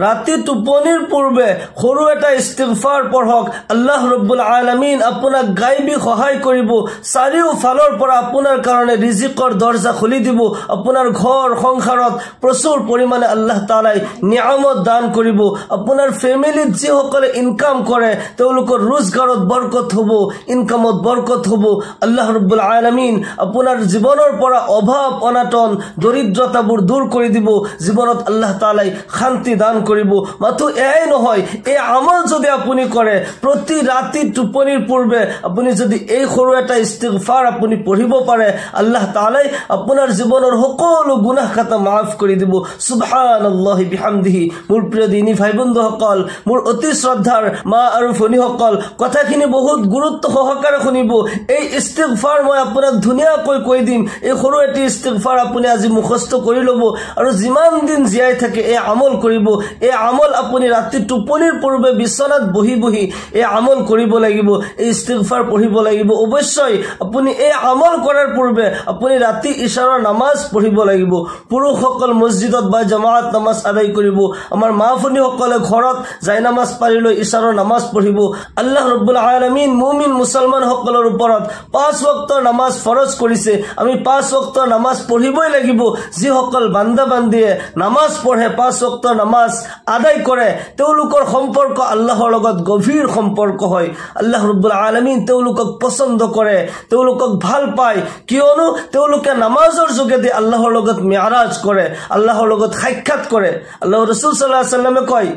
ৰাতি টোপনিৰ পূৰ্বে সৰু এটা ইস্তিগফাৰ পঢ়ক আল্লাহ ৰব্বুল আলামিন আপোনাক গাইবী সহায় কৰিব চাৰিওফালৰ পৰা আপোনাৰ কাৰণে ৰিজিকৰ দৰজা খুলি দিব আপোনাৰ ঘৰ সংসাৰত প্ৰচুৰ পৰিমাণে আল্লাহ তাআলাই নিয়ামত দান কৰিব আপোনাৰ ফেমিলিত যিসকলে ইনকাম কৰে তেওঁলোকৰ ৰোজগাৰত বৰকত হ'ব ইনকামত বৰকত হ'ব আল্লাহ ৰব্বুল আলামিন আপোনাৰ জীৱনৰ পৰা অভাৱ অনাটন দৰিদ্ৰতাবোৰ দূৰ কৰি দিব জীৱনত আল্লাহ তাআলাই শান্তি দান কৰিব মাথো এই নহয় এই আমল যদি আপুনি কৰে প্ৰতি ৰাতি টোপনিৰ পূৰ্বে আপুনি যদি এই সৰু এটা ইস্তিগফাৰ আপুনি পঢ়িব পাৰে আল্লাহ তাআলাই আপোনাৰ জীৱনৰ সকলো গুনাহ খাতা মাফ কৰি দিব সুবহানাল্লাহি বিহামদিহি মোৰ প্ৰিয় দিনী ভাই বন্ধুসকল মোৰ অতি শ্ৰদ্ধাৰ মা আৰু ভনীসকল কথাখিনি বহুত গুৰুত্ব সহকাৰে শুনিব এই ইস্তিগফাৰ মই আপোনাক ধুনীয়াকৈ কৈ দিম এই সৰু এটা ইস্তিগফাৰ আপুনি আজি মুখস্থ কৰি ল'ব আৰু যিমান দিন জীয়াই থাকে এই আমল কৰিব এই আমল আপুনি ৰাতি টোপনিৰ পূৰ্বে বিছনাত বহি বহি এই আমল কৰিব লাগিব এই ইস্তিগফাৰ পঢ়িব লাগিব অৱশ্যই আপুনি এই আমল কৰাৰ পূৰ্বে আপুনি ৰাতি ইশাৰৰ নামাজ পঢ়িব লাগিব পুৰুষসকল মছজিদত বা জামাত নামাজ আদায় কৰিব আমাৰ মা ভনীসকলে ঘৰত যাই নামাজ পঢ়ি লৈ ইশাৰৰ নামাজ পঢ়িব আল্লাহ ৰব্বুল আলামিন মুমিন মুছলমানসকলৰ ওপৰত 5 ওয়াক্তৰ নামাজ ফৰজ কৰিছে আমি 5 ওয়াক্তৰ নামাজ পঢ়িবই লাগিব যিসকল বান্দা বান্দিয়ে নামাজ পঢ়ে 5 ওয়াক্তৰ নামাজ আদায় কৰে তেওঁলোকৰ সম্পৰ্ক আল্লাহৰ লগত গভীৰ সম্পৰ্ক হয় আল্লাহ ৰব্বুল আলামিন তেওঁলোকক পছন্দ কৰে তেওঁলোকক ভাল পায় কিয়নো তেওঁলোকে নামাজৰ যোগেদি আল্লাহৰ লগত মিৰাজ কৰে আল্লাহৰ লগত সাক্ষাৎ কৰে আল্লাহৰ ৰাসূল সাল্লাল্লাহু আলাইহি ওয়াসাল্লামে কয়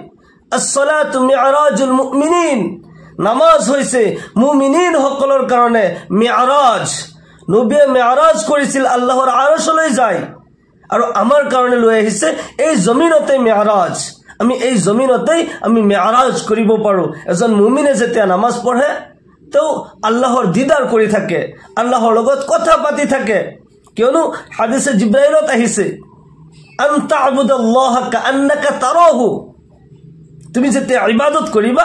আস-সালাতু মি'ৰাজুল মুমিনিন নামাজ হৈছে মুমিনিন সকলৰ কাৰণে মি'ৰাজ নবীয়ে মি'ৰাজ কৰিছিল আল্লাহৰ আৰশলৈ যায় আৰু আমাৰ কাৰণে লৈ আহিছে এই জমিনতে মি'ৰাজ আমি এই জমিনতে আমি মি'ৰাজ কৰিব পাৰো এজন মুমিনে যেতিয়া নামাজ পঢ়ে তো আল্লাহৰ দিদাৰ কৰি থাকে আল্লাহৰ লগত কথা পাতি থাকে কিয়নো হাদিসে জিব্ৰাইলত আহিছে আন তা'বুদাল্লাহ কাআন্নাকা তাৰাহু তুমি যেতিয়া ইবাদত কৰিবা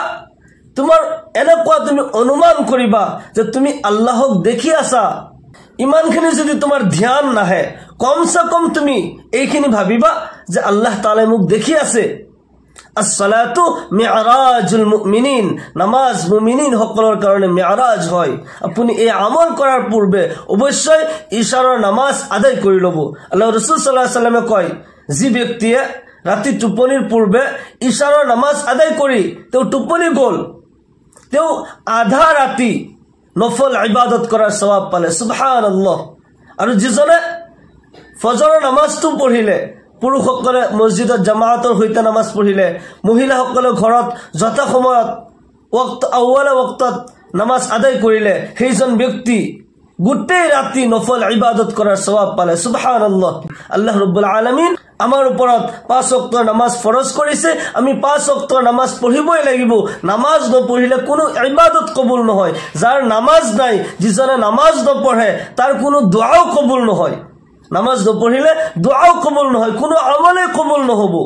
তোমাৰ এনেকুৱা তুমি অনুমান কৰিবা যে তুমি আল্লাহক দেখি আছা ইমানখিনি যদি তোমাৰ ধ্যান নাহে কমসে কম তুমি এইখিনি ভাবিবা যে আল্লাহ তাআলা মোক দেখি আছে আস-সালাতু মি'ৰাজুল মুমিনিন নামাজ মুমিনিন সকলৰ কাৰণে মি'ৰাজ হয় আপুনি এই আমল কৰাৰ পূৰ্বে অৱশ্যই ইশাৰৰ নামাজ আদায় কৰি ল'ব আল্লাহ ৰাসূল সাল্লাল্লাহু আলাইহি ওয়াসাল্লামে কয় যি ব্যক্তিয়ে ৰাতি টোপনিৰ পূৰ্বে ইশাৰৰ নামাজ আদায় কৰি তেওঁ টোপনি গ'ল তেওঁ আধা ৰাতি নফল ইবাদত কৰাৰ সওয়াব পালে সুবহানাল্লাহ আৰু যিজনে ফজৰৰ নামাজটো পঢ়িলে পুৰুষসকলে মছজিদত জামাতৰ সৈতে নামাজ পঢ়িলে মহিলাসকলে ঘৰত যথা সময়ত ওয়াক্ত আউৱাল ওয়াক্তত নামাজ আদায় কৰিলে সেইজন ব্যক্তি গোটেই ৰাতি নফল ইবাদত কৰাৰ সওয়াব পালে সুবহানাল্লাহ আল্লাহ ৰাব্বুল আলামিন আমাৰ ওপৰত 5 ওয়াক্তৰ নামাজ ফৰজ কৰিছে আমি 5 ওয়াক্তৰ নামাজ পঢ়িবই লাগিব নামাজ নপঢ়িলে কোনো ইবাদত কবুল নহয় যাৰ নামাজ নাই যিজনে নামাজ নপঢ়ে তাৰ কোনো দুআও কবুল নহয় নামাজ নপঢ়িলে দুআও কবুল নহয় কোনো আমলে কবুল নহব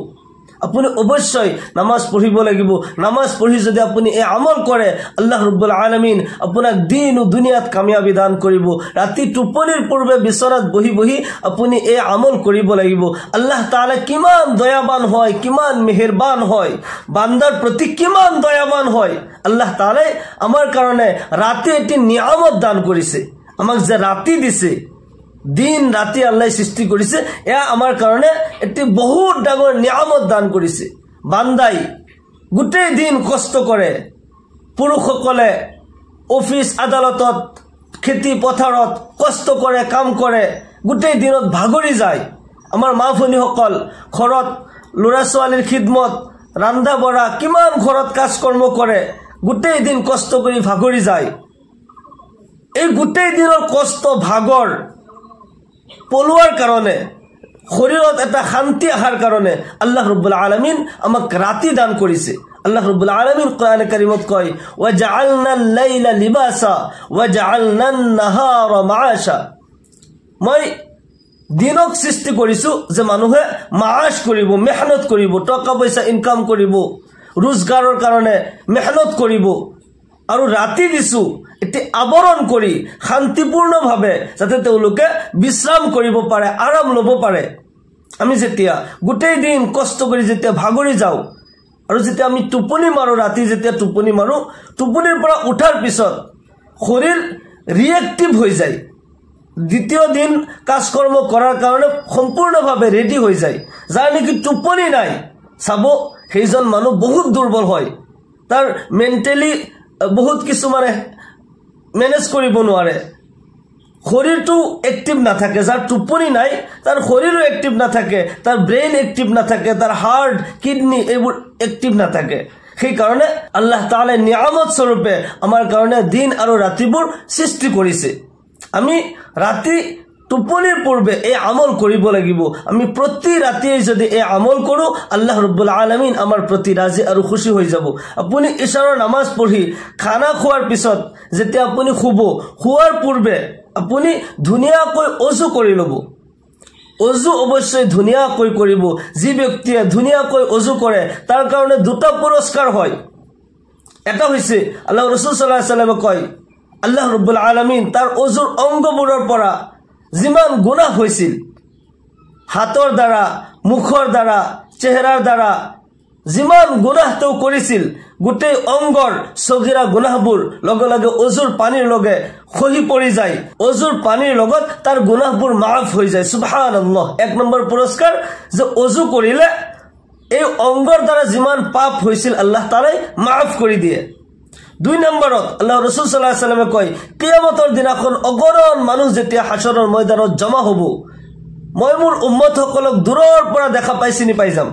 আপুনি অৱশ্যই নামাজ পঢ়িব লাগিব নামাজ পঢ়ি যদি আপুনি এই আমল কৰে আল্লাহ ৰাব্বুল আলামিন আপোনাক দিন ও দুনিয়াত কামিয়াবি দান কৰিব ৰাতি টোপনিৰ পূৰ্বে বিছনাত বহি বহি আপুনি এই আমল কৰিব লাগিব আল্লাহ তাআলা কিমান দয়াবান হয় কিমান মেহেৰবান হয় বান্দাৰ প্ৰতি কিমান দয়াবান হয় আল্লাহ তাআলা আমাৰ কাৰণে ৰাতি এটি নিয়ামত দান কৰিছে আমাক যে ৰাতি দিছে দিন ৰাতি আল্লাহ সৃষ্টি কৰিছে এয়া আমাৰ কাৰণে এটি বহুত ডাঙৰ নিয়ামত দান কৰিছে বান্দাই গোটেই দিন কষ্ট কৰে পুৰুষসকলে অফিস আদালতত খেতি পথাৰত কষ্ট কৰে কাম কৰে গোটেই দিনত ভাগৰি যায় আমাৰ মা ভনীসকল ঘৰত লৰা ছোৱালীৰ খিদমত ৰান্ধা বঢ়া কিমান ঘৰত কাজ কৰ্ম কৰে গোটেই দিন কষ্ট কৰি ভাগৰি যায় এই গোটেই দিনৰ কষ্ট ভাগৰ পলোৱাৰ কাৰণে শৰীৰত এটা শান্তি আহাৰ কাৰণে আল্লাহ ৰাব্বুল আলামিন আমাক ৰাতি দান কৰিছে আল্লাহ ৰাব্বুল আলামিন কোৰআনে কাৰীমত কয় ওয়াজআলনাল লাইলা লিবাসা ওয়াজআলনান নাহাৰা মাআশা মই দিনক সৃষ্টি কৰিছো যে মানুহে মাআশ কৰিব মেহনত কৰিব টকা পইচা ইনকাম কৰিব रोजगाৰৰ কাৰণে মেহনত কৰিব আৰু ৰাতি দিছো এটি আবৰণ কৰি শান্তিপূৰ্ণভাৱে যাতে তেওঁলোকে বিশ্ৰাম কৰিব পাৰে আৰাম লব পাৰে আমি যেতিয়া গোটেই দিন কষ্ট কৰি যেতিয়া ভাগৰি যাও আৰু যেতিয়া আমি টোপনি মাৰো ৰাতি যেতিয়া টোপনি মাৰো টোপনিৰ পৰা উঠাৰ পিছত শৰীৰ ৰিএক্টিভ হৈ যায় দ্বিতীয় দিন কাজকৰ্ম কৰাৰ কাৰণে সম্পূৰ্ণভাৱে ৰেডি হৈ যায় যাৰ নেকি টোপনি নাই চাব সেইজন মানুহ বহুত দুৰ্বল হয় তাৰ মেন্টেলি বহুত কিছু মানে মেনেজ কৰিব নোৱাৰে শৰীৰটো এক্টিভ নাথাকে যাৰ টোপনি নাই তাৰ শৰীৰো এক্টিভ নাথাকে তাৰ ব্ৰেইন এক্টিভ নাথাকে তাৰ হাৰ্ট কিডনি এইবোৰ এক্টিভ নাথাকে সেই কাৰণে আল্লাহ তাআলাই নিয়ামত স্বৰূপে আমাৰ কাৰণে দিন আৰু ৰাতিবোৰ সৃষ্টি কৰিছে আমি ৰাতি টোপনিৰ পূৰ্বে এই আমল কৰিব লাগিব আমি প্ৰতি ৰাতিয়ে যদি এই আমল কৰো আল্লাহ ৰাব্বুল আলামিন আমাৰ প্ৰতি ৰাজি আৰু খুশি হৈ যাব আপুনি ইশাৰৰ নামাজ পঢ়ি খানা খোৱাৰ পিছত যেতিয়া আপুনি শুৱাৰ পূৰ্বে আপুনি ধুনীয়াকৈ ওযু কৰি ল'ব ওযু অৱশ্যই ধুনীয়াকৈ কৰিব যি ব্যক্তিয়ে ধুনীয়াকৈ ওযু কৰে তাৰ কাৰণে দুটা পুৰস্কাৰ হয় এটা হৈছে আল্লাহ ৰাসূল সাল্লাল্লাহু আলাইহি ওয়াসাল্লামে কয় আল্লাহ ৰাব্বুল আলামিন তাৰ ওযুৰ অংগবোৰৰ পৰা যিমান গুনাহ হৈছিল হাতৰ দ্বাৰা মুখৰ দ্বাৰা চেহেৰাৰ দ্বাৰা যিমান গুনাহ তেওঁ কৰিছিল গোটেই অংগৰ সগীৰা গুনাহবোৰ লগে লগে ওযুৰ পানীৰ লগে খহি পৰি যায় ওযুৰ পানীৰ লগত তাৰ গুনাহবোৰ মাফ হৈ যায় সুবহানাল্লাহ এক নম্বৰ পুৰস্কাৰ যে ওযু কৰিলে এই অংগৰ দ্বাৰা যিমান পাপ হৈছিল আল্লাহ তাআলাই মাফ কৰি দিয়ে দুই নম্বৰত আল্লাহ ৰাসূল সাল্লাল্লাহু আলাইহি ওয়াসাল্লামে কয় কিয়ামতৰ দিনাখন অগণন মানুহ যেতিয়া হাশৰৰ ময়দানত জমা হ'ব মই মোৰ উম্মতসকলক দূৰৰ পৰা দেখা পাই চিনি পাই যাম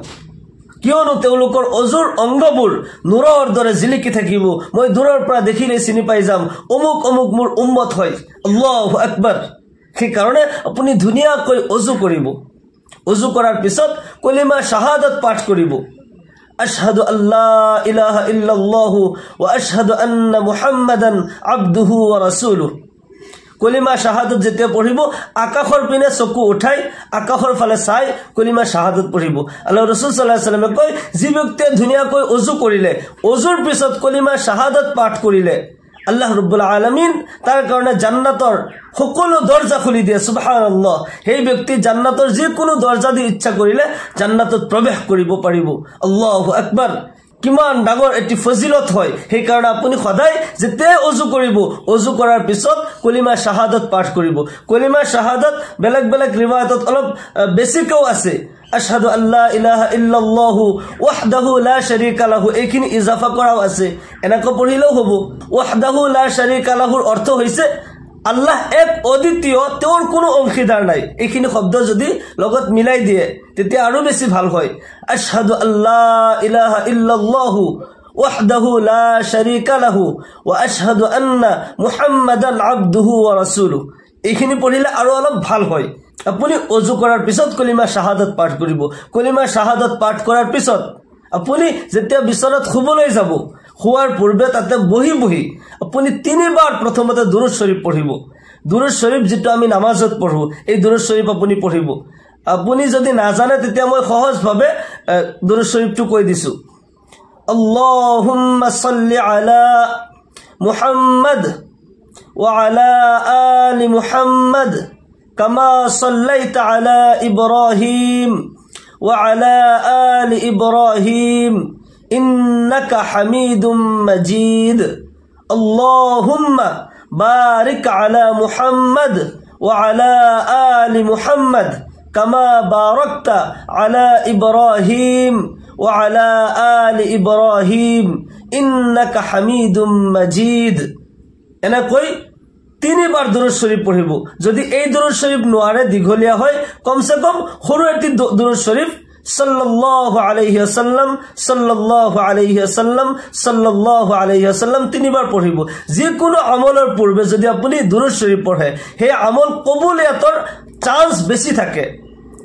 কিয়নো তেওঁলোকৰ ওযুৰ অংগবোৰ নূৰৰ দৰে জিলিকি থাকিব মই দূৰৰ পৰা দেখিলে চিনি পাই যাম অমুক অমুক মোৰ উম্মত হয় আল্লাহু আকবাৰ সেই কাৰণে আপুনি ধুনীয়াকৈ ওযু কৰিব ওযু কৰাৰ পিছত কলিমা শাহাদাত পাঠ কৰিব আশহাদু আল্লা ইলাহা ইল্লাল্লাহু ওয়া আশহাদু আন্না মুহাম্মাদান আবদুহু ওয়া রাসূলুহু কলিমা শাহাদাত যেতিয়া পঢ়িব আকাশৰ পিনে চকু উঠাই আকাশৰ ফালে চাই কলিমা শাহাদাত পঢ়িব আল্লাহ ৰাসূল সাল্লাল্লাহু আলাইহি ওয়াসাল্লামে কয় যি ব্যক্তিয়ে ধুনীয়াকৈ ওযু কৰিলে ওযুৰ পিছত কলিমা শাহাদাত পাঠ কৰিলে আল্লাহ ৰাব্বুল আলামিন তাৰ কাৰণে জান্নাতৰ সকলো দৰজা খুলি দিয়ে সুবহানাল্লাহ সেই ব্যক্তি জান্নাতৰ যিকোনো দৰজা দি ইচ্ছা কৰিলে জান্নাতত প্ৰৱেশ কৰিব পাৰিব আল্লাহু আকবাৰ কিমান ডাঙৰ এটি ফজিলত হয় সেই কাৰণে আপুনি সদায় যেতিয়া ওযু কৰিব ওযু কৰাৰ পিছত কলিমা শাহাদাত পাঠ কৰিব কলিমা শাহাদাত বেলেগ বেলেগ ৰিৱায়াতত অলপ বেছিকও আছে আশহাদু আল্লা ইলাহা ইল্লাল্লাহু ওয়াহদাহু লা শাৰীকা লাহু এইখিনি ইজাফা কৰাও আছে এনেকৈ পঢ়িলেও হ'ব ওয়াহদাহু লা শাৰীকা লাহুৰ অৰ্থ হৈছে আল্লাহ এক অদ্বিতীয় তেওঁৰ কোনো অংশীদাৰ নাই এইখিনি শব্দ যদি লগত মিলাই দিয়ে তেতিয়া আৰু বেছি ভাল হয় আশহাদু আল্লা ইলাহা ইল্লাল্লাহু ওয়াহদাহু লা শারীকা লাহু ওয়া আশহাদু আন্না মুহাম্মাদান আবদুহু ওয়া রাসূলুহু এইখিনি পঢ়িলে আৰু অলপ ভাল হয় আপুনি ওযু কৰাৰ পিছত কলিমা শাহাদাত পাঠ কৰিব কলিমা শাহাদাত পাঠ কৰাৰ পিছত আপুনি যেতিয়া বিছনাত শুবলৈ যাব শুৱাৰ পূৰ্বে তাতে বহি আপুনি তিনিবাৰ প্ৰথমতে দুৰুদ শৰীফ পঢ়িব দুৰুদ শৰীফ যেটো আমি নামাজত পঢ়ো এই দুৰুদ শৰীফ আপুনি পঢ়িব আপুনি যদি নাজানে তেতিয়া মই সহজভাৱে দুৰুদ শৰীফটো কৈ দিছো আল্লাহুম্মা সাল্লি আলা মুহাম্মাদ ওয়া আলা আলি মুহাম্মাদ কামা সাল্লাইতা আলা ইব্রাহিম ওয়া আলা আলি ইব্রাহিম إنك حميد مجيد اللهم بارك على محمد وعلى آل محمد كما باركت على إبراهيم وعلى آل إبراهيم إنك حميد مجيد أنا كوي তিনিবাৰ দুৰুদ শৰীফ পঢ়িব যদি এই দুৰুদ শৰীফ নোৱাৰে দীঘলীয়া হয় কমসে কম সৰু এটি দুৰুদ শৰীফ সাল্লাল্লাহু আলাইহি ওয়াসাল্লাম সাল্লাল্লাহু আলাইহি ওয়াসাল্লাম সাল্লাল্লাহু আলাইহি ওয়াসাল্লাম তিনিবাৰ পঢ়িব যিকোনো আমলৰ পূৰ্বে যদি আপুনি দুৰুদ শৰীফ পঢ়ে হে আমল কবুলিয়তৰ চান্স বেছি থাকে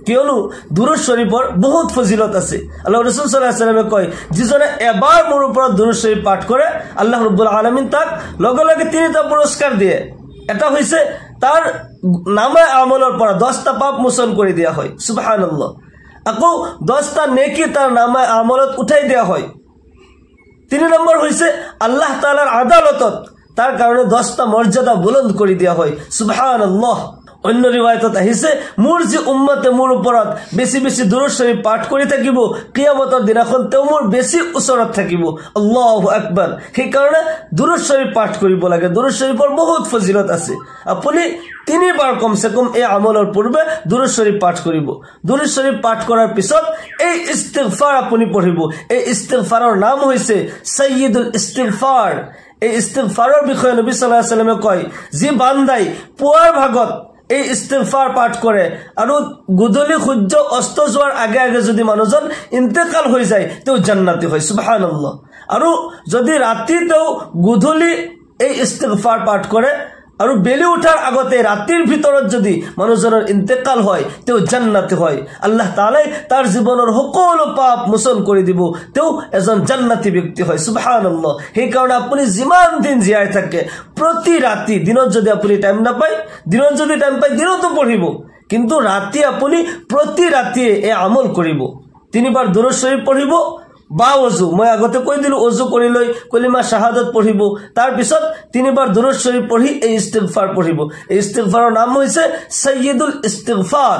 কিয়নো দুৰুদ শৰীফৰ বহুত ফজিলত আছে আল্লাহ ৰাসূল সাল্লাল্লাহু আলাইহি ওয়াসাল্লামে কয় যিজনে এবাৰ মোৰ ওপৰত দুৰুদ শৰীফ পাঠ কৰে আল্লাহ ৰাব্বুল আলামিন তাক লগে লগে তিনিটা পুৰস্কাৰ দিয়ে এটা হৈছে তাৰ নামে আমলৰ পৰা 10টা পাপ মোচন কৰি দিয়া হয় সুবহানাল্লাহ আকৌ 10টা নেকি তাৰ নামে আমলত উঠাই দিয়া হয় 3 নম্বৰ হৈছে আল্লাহ তাআলাৰ আদালতত তাৰ কাৰণে 10টা মৰ্যাদা বুলন্দ কৰি দিয়া হয় সুবহানাল্লাহ অন্য ৰিওয়ায়াতত আহিছে মোৰ যে উম্মতে মোৰ ওপৰত বেছি বেছি দুৰুদ শৰীফ পাঠ কৰি থাকিব কিয়ামতৰ দিনাখন তেওঁ মোৰ বেছি ওচৰত থাকিব আল্লাহু আকবাৰ সেইকাৰণে দুৰুদ শৰীফ পাঠ কৰিব লাগে দুৰুদ শৰীফৰ বহুত ফজিলত আছে আপুনি তিনিবাৰ কমসে কম এই আমলৰ পূৰ্বে দুৰুদ শৰীফ পাঠ কৰিব দুৰুদ শৰীফ পাঠ কৰাৰ পিছত এই ইস্তিগফাৰ আপুনি পঢ়িব এই ইস্তিগফাৰৰ নাম হৈছে সাইয়্যিদুল ইস্তিগফাৰ এই ইস্তিগফাৰৰ বিষয়ে নবী সাল্লাল্লাহু আলাইহি ওয়াসাল্লামে কয় যে বান্দাই পুৱাৰ ভাগত এই ইস্তিগফাৰ পাঠ কৰে আৰু গুদলি সূৰ্য অস্ত যোৱাৰ আগে আগে যদি মানুহজন ইন্তেকাল হৈ যায় তেও জান্নাতি হয় সুবহানাল্লাহ আৰু যদি ৰাতি তেও গুদলি এই ইস্তিগফাৰ পাঠ কৰে আৰু বেলি উঠাৰ আগতে ৰাতিৰ ভিতৰত যদি মানুহজনৰ ইন্তেকাল হয় তেও জান্নাতি হয় আল্লাহ তাআলাই তাৰ জীৱনৰ সকলো পাপ মোচন কৰি দিব তেও এজন জান্নাতি ব্যক্তি হয় সুবহানাল্লাহ সেই কাৰণে আপুনি যিমান দিন জীয়াই থাকে প্ৰতি ৰাতি দিনত যদি আপুনি টাইম নাপায় দিনত যদি টাইম পায় দিনতো পঢ়িব কিন্তু ৰাতি আপুনি প্ৰতি ৰাতি এই আমল কৰিব তিনিবাৰ দুৰুদ শৰীফ পঢ়িব বা ওযু মই আগতে কৈ দিলো ওযু কৰি লৈ কলিমা শাহাদাত পঢ়িব তাৰ পিছত তিনিবাৰ দুৰুদ শৰীফ পঢ়ি এই ইস্তিগফাৰ পঢ়িব এই ইস্তিগফাৰৰ নাম হৈছে সাইয়্যিদুল ইস্তিগফাৰ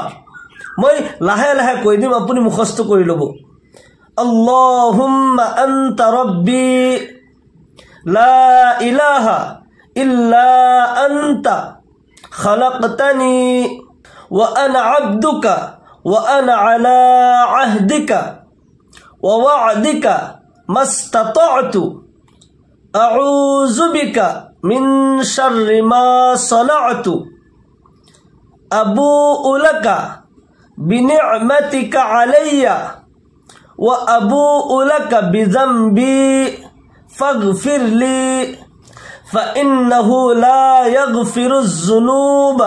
মই লাহে লাহে কৈ দিম আপুনি মুখস্থ কৰি লব আল্লাহুম্মা আনতা রাব্বি লা ইলাহা ইল্লা আনতা খালাকতানি ওয়া আনা আবদুকা ওয়া আনা আলা আহদিকা ووعدك ما استطعت أعوذ بك من شر ما صنعت أبوء لك بنعمتك علي وأبوء لك بذنبي فاغفر لي فإنه لا يغفر الذنوب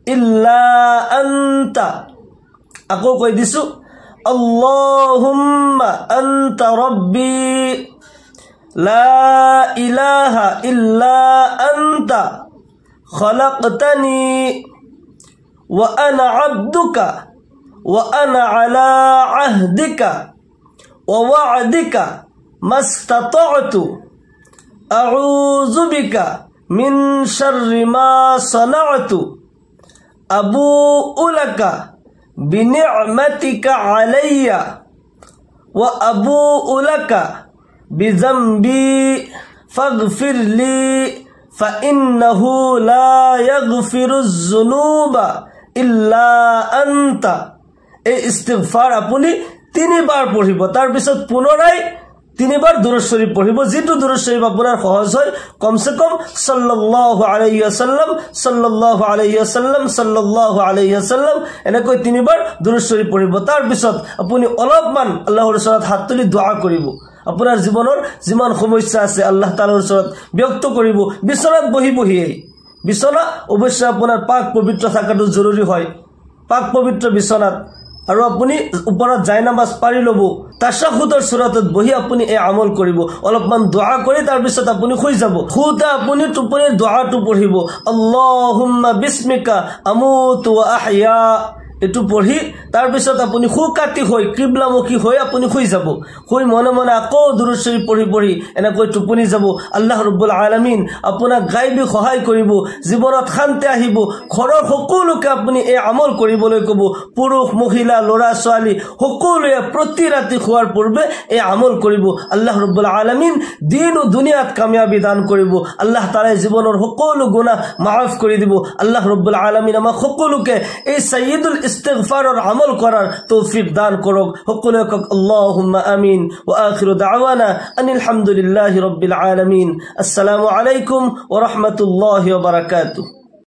إلا أنت أقول كويسو اللهم أنت ربي لا إله إلا أنت خلقتني وأنا عبدك وأنا على عهدك ووعدك ما استطعت أعوذ بك من شر ما صنعت أبوء لك بنعمتك علي وأبوء لك بذنبي فاغفر لي فإنه لا يغفر الذنوب إلا أنت এই ইস্তিগফাৰ আপুনি তিনিবাৰ পঢ়িব তাৰ পিছত পুনৰাই তিনিবাৰ দুৰুদ শৰীফ পঢ়িব যেটো দুৰুদ শৰীফ আপোনাৰ সহজ হয় কমসে কম সাল্লাল্লাহু আলাইহি ওয়াসাল্লাম সাল্লাল্লাহু আলাইহি ওয়াসাল্লাম সাল্লাল্লাহু আলাইহি ওয়াসাল্লাম এনেকৈ তিনিবাৰ দুৰুদ শৰীফ পঢ়িব তাৰ পিছত আপুনি অলপমান আল্লাহৰ ওচৰত হাত তুলি দুআ কৰিব আপোনাৰ জীৱনৰ যিমান সমস্যা আছে আল্লাহ তাআলাৰ ওচৰত ব্যক্ত কৰিব বিছনাত বহি বিছনা অৱশ্যে আপোনাৰ পাক পবিত্ৰ থাকাটো জৰুৰী হয় পাক পবিত্ৰ বিছনাত আৰু আপুনি ওপৰত যায় নামাজ পাৰি লব তাশাহুদৰ সূৰাতত বহি আপুনি এই আমল কৰিব অলপমান দুআ কৰি তাৰ পিছত আপুনি শুই যাব খুদা আপুনি টোপনিৰ দুআটো পঢ়িব আল্লাহুম্মা বিসমিকা আমুতু ওয়া আহয়া এটু পঢ়ি তাৰ পিছত আপুনি খু কাটি হৈ কিবলামুখী হৈ আপুনি শুই যাব শুই মনে মনে আকৌ দুৰুদ শৰীফ পঢ়ি এনেকৈ টোপনি যাব আল্লাহ ৰাব্বুল আলামিন আপোনাক গায়বী সহায় কৰিব জীৱনত শান্তি আহিব ঘৰৰ সকলোকে আপুনি এই আমল কৰিবলৈ কব পুৰুষ মহিলা লৰা ছোৱালী সকলোৱে প্ৰতি ৰাতি খোৱাৰ পূৰ্বে এই আমল কৰিব আল্লাহ ৰাব্বুল আলামিন দিন ও দুনিয়াত কামিয়াবি দান কৰিব আল্লাহ তাআলাই জীৱনৰ সকলো গুনাহ মাফ কৰি দিব আল্লাহ ৰাব্বুল আলামিন আমাক সকলোকে এই সাইয়্যিদুল ইস্তিগফাৰৰ আমল কৰাৰ তৌফিক দান কৰক সকলোৱে কক আল্লাহুম্মা আমিন ওয়া আখিৰু দাওয়ানা আনিল হামদুলিল্লাহি ৰাব্বিল আলামিন আসসালামু আলাইকুম ওয়া ৰাহমাতুল্লাহি ওয়া বাৰাকাতুহু।